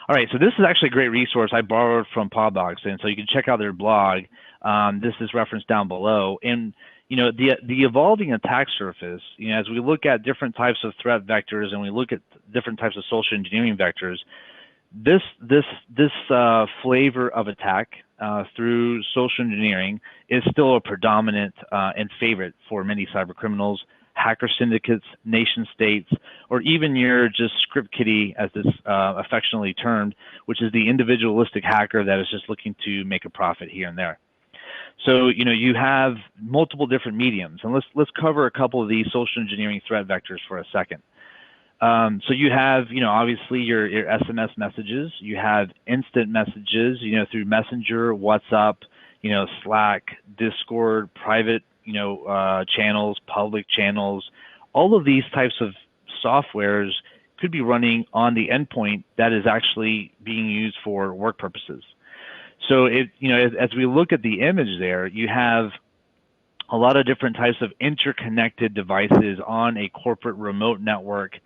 All right, so this is actually a great resource I borrowed from Paubox, and so you can check out their blog. This is referenced down below. And the evolving attack surface, as we look at different types of threat vectors and we look at different types of social engineering vectors, this flavor of attack through social engineering is still a predominant and favorite for many cyber criminals, hacker syndicates, nation states, or even your just script kiddie, as this affectionately termed, which is the individualistic hacker that is just looking to make a profit here and there. So you have multiple different mediums, and let's cover a couple of these social engineering threat vectors for a second. So you have obviously your SMS messages, you have instant messages through Messenger, WhatsApp, Slack, Discord, private channels, public channels. All of these types of softwares could be running on the endpoint that is actually being used for work purposes. So as we look at the image there, you have a lot of different types of interconnected devices on a corporate remote network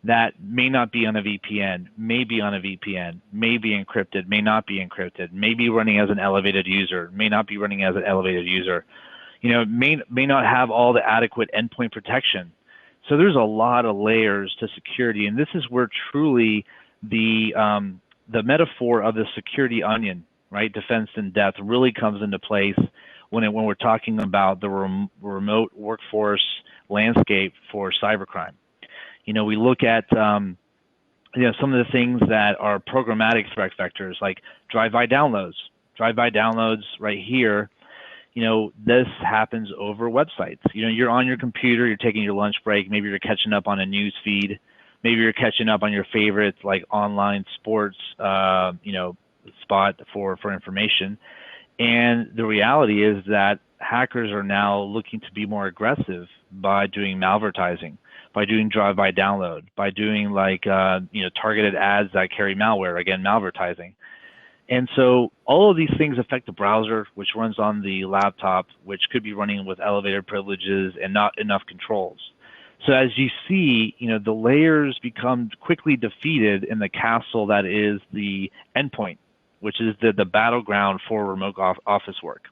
that may not be on a VPN, may be on a VPN, may be encrypted, may not be encrypted, may be running as an elevated user, may not be running as an elevated user, may not have all the adequate endpoint protection. So there's a lot of layers to security, and this is where truly the metaphor of the security onion, right, defense in depth, really comes into place when we're talking about the remote workforce landscape for cybercrime. We look at some of the things that are programmatic threat vectors, like drive-by downloads. Drive-by downloads right here, this happens over websites. You're on your computer, you're taking your lunch break, maybe you're catching up on a news feed, maybe you're catching up on your favorite like online sports spot for information. And the reality is that hackers are now looking to be more aggressive by doing malvertising, by doing drive-by download, by doing like targeted ads that carry malware, again malvertising. And so all of these things affect the browser, which runs on the laptop, which could be running with elevated privileges and not enough controls. So as you see, the layers become quickly defeated in the castle that is the endpoint, which is the battleground for remote office work.